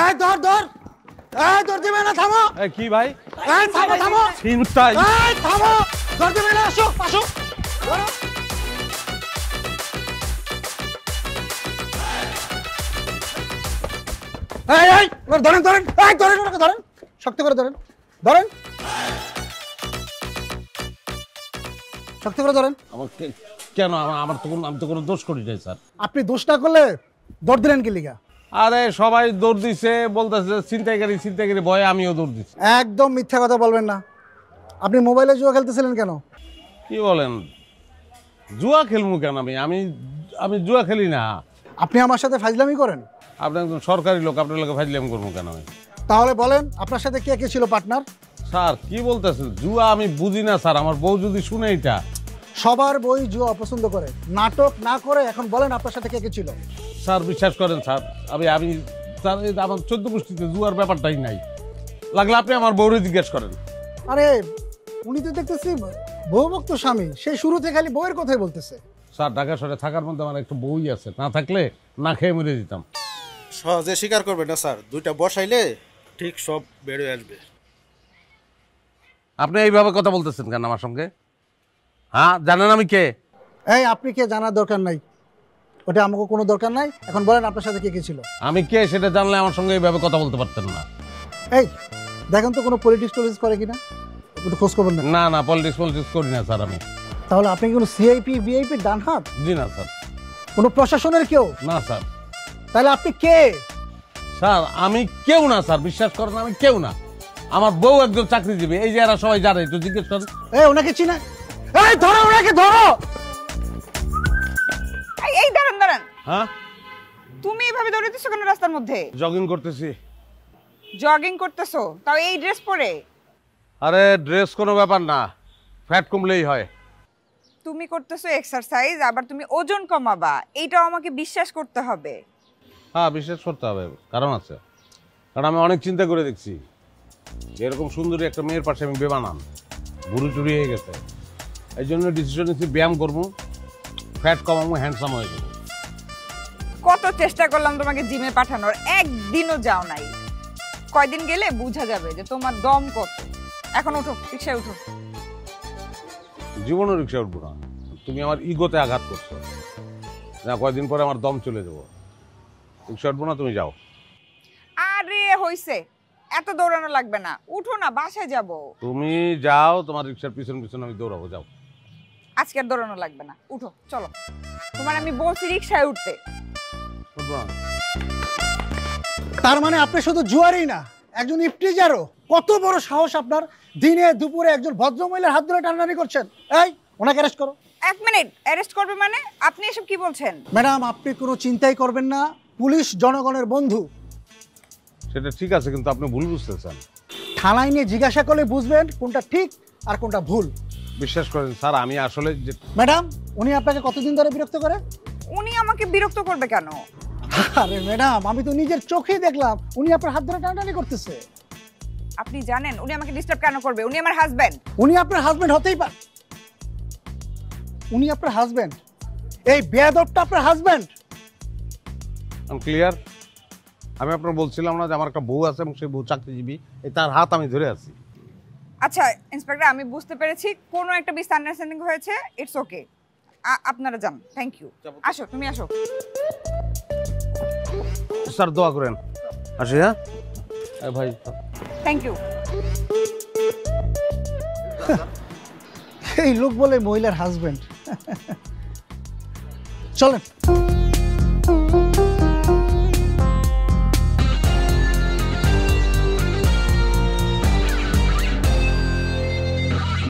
এই ধর ধর, এই ধর দিবে না, থামো। এই কি ভাই? এই থামো থামো, চিন্তাই। এই থামো, ধর দিবে না, আসো আসো। এই এই ধরেন ধরেন, এই ধরেন ওনাকে ধরেন, শক্ত করে ধরেন, ধরেন শক্ত করে ধরেন। আমাকে কেন? আমার তো আমি তো কোনো দোষ করি নাই স্যার। আপনি দোষ না করলে দৌড় দিলেন কি লিগা? আরে সবাই দৌড় দিছে, বলতেছে ছিনতাইকারী ছিনতাইকারী, ভয়ে আমিও দৌড় দিছি। একদম মিথ্যা কথা বলবেন না। আপনি মোবাইলে জুয়া খেলতেছিলেন কেন? কি বলেন? জুয়া খেলবো কেন? আমি আমি জুয়া খেলি না। আপনি আমার সাথে ফাজলামি করেন? আপনি একজন সরকারি লোক, আপনার লোকে ফাজলামি করবো কেন আমি? তাহলে বলেন আপনার সাথে কে কে ছিল পার্টনার? স্যার কি বলতেছেন? জুয়া আমি বুঝি না স্যার। আমার বউ যদি শুনে এটা। সবার বই জুয়া অপছন্দ করে, নাটক না করে এখন বলেন আপনার সাথে কে কে ছিল? স্যার বিশ্বাস করেন স্যার, আমি স্যার আমার 14 গোষ্ঠীতে জুয়ার ব্যাপারটাই নাই। লাগলে আপনি আমার বউরে জিজ্ঞেস করেন। আরে উনি তো দেখতেছি বহুভক্ত স্বামী, সেই শুরু থেকে খালি বউয়ের কথাই বলতেছে। স্যার ঢাকা শহরে থাকার মধ্যে আমার একটা বউই আছে, না থাকলে না খেয়ে মরে দিতাম। সহজে স্বীকার করবে না স্যার, দুইটা বসাইলে ঠিক সব বেরোয় আসবে। আপনি এইভাবে কথা বলতেছেন কেন আমার সঙ্গে? হ্যাঁ, জানেন আমি কে? এই আপনি কে জানার দরকার নাই, ওটা আমাকে কোনো দরকার নাই। এখন বলেন আপনার সাথে কে কে ছিল? আমি কে সেটা জানলে আমার সঙ্গে এইভাবে কথা বলতে পারতেন না। এই দেখেন তো কোনো পলিটিক্স টলিটিক্স করে কিনা, একটু খোঁজ খবর নেন। না না, পলিটিক্স করি না স্যার আমি। তাহলে আপনি কি কোনো সিআইপি ভিআইপি ডান হাত? জি না স্যার। কোনো প্রশাসনের কেউ? না স্যার। তাহলে আপনি কে? স্যার আমি কেউ না স্যার, বিশ্বাস করেন আমি কেউ না। আমার বউ একজন চাকরিজীবী, এই যে এরা সবাই জানে, একটু জিজ্ঞেস করেন। এই ওনাকে চিনা? এই ধরো ওনাকে, ধরো। এই দাঁড়ান দাঁড়ান, হ্যাঁ তুমি এভাবে দৌড়াইতেছো কেন রাস্তার মধ্যে? জগিং করতেছি। জগিং করতেছো তাও এই ড্রেস পরে? আরে ড্রেস কোনো ব্যাপার না, ফ্যাট কমলেই হয়। তুমি করতেছো এক্সারসাইজ, আবার তুমি ওজন কমাবা, এইটাও আমাকে বিশ্বাস করতে হবে। হ্যাঁ বিশ্বাস করতে হবে, কারণ আছে। কারণ আমি অনেক চিন্তা করে দেখছি যে এরকম সুন্দরী একটা মেয়ের পাশে আমি বেমানান, বুড়ি চুরি হয়ে গেছে। এই জন্য ডিসিশন নিচ্ছি ব্যায়াম করবো, ফ্যাট কমাবো, হ্যান্ডসাম হয়ে যাবো। কত চেষ্টা করলাম তোমাকে জিমে পাঠানোর, একদিনও যাও নাই। কয়দিন গেলে বোঝা যাবে যে তোমার দম কত। এখন উঠো, রিকশায় উঠো। জীবনও রিক্সা উঠবো না, তুমি আমার ইগোতে আঘাত করছো না। কয়েকদিন পরে আমার দম চলে যাবো। রিক্সা উঠবো না, তুমি যাও। আরে হইছে, এত দৌড়ানো লাগবে না, উঠো না, বাসায় যাব। তুমি যাও, তোমার রিক্সার পিছন পিছন আমি দৌড়াবো, যাও। আজকে আর দৌড়ানো লাগবে না, উঠো চলো। তোমার আমি বলছি রিকশায় উঠতে। উঠবো না। তার মানে আপনি শুধু জুয়ারই না, একজন ইফটিজারও। কত বড় সাহস আপনার, দিনে দুপুরে একজন ভদ্রমহিলার হাত ধরে টানাটানি করছেন। এই ওনাকে অ্যারেস্ট করো। এক মিনিট, অ্যারেস্ট করবে মানে? আপনি এসব কি বলছেন? ম্যাডাম আপনি কোনো চিন্তাই করবেন না, পুলিশ জনগণের বন্ধু। সেটা ঠিক আছে, কিন্তু আপনি ভুল বুঝতেছেন। থানায় নিয়ে জিজ্ঞাসা করলে বুঝবেন কোনটা ঠিক আর কোনটা ভুল। বিশ্বাস করেন স্যার, আমি আসলে ম্যাডাম উনি আপনাকে কতদিন ধরে বিরক্ত করে? উনি আমাকে বিরক্ত করবে কেন? আরে ম্যাডাম আমি তো নিজের চোখেই দেখলাম উনি আপনার হাত ধরে টানাটানি করতেছে। আপনি জানেন উনি আমাকে ডিস্টার্ব কেন করবে? উনি আমার হাজবেন্ড। উনি আপনার হাজবেন্ড হতেই পারে। উনি আপনার হাজবেন্ড, এই বেয়াদবটা আপনার হাজবেন্ড। আমি ক্লিয়ার। আমি আপনার বলছিলাম না যে আমার একটা বউ আছে এবং সেই বউ চাকরিজীবী, এই তার হাত আমি ধরে আছি। আচ্ছা ইন্সপেক্টর, আমি বুঝতে পেরেছি কোনো একটা মিসআন্ডারস্ট্যান্ডিং হয়েছে, ইটস ওকে। আপনারা যান, থ্যাংক ইউ। আসো, তুমি আসো। স্যার দোয়া করেন, আসি। হ্যাঁ ভাই, থ্যাংক ইউ। এই লোক বলে মহিলার হাজবেন্ড। চলেন।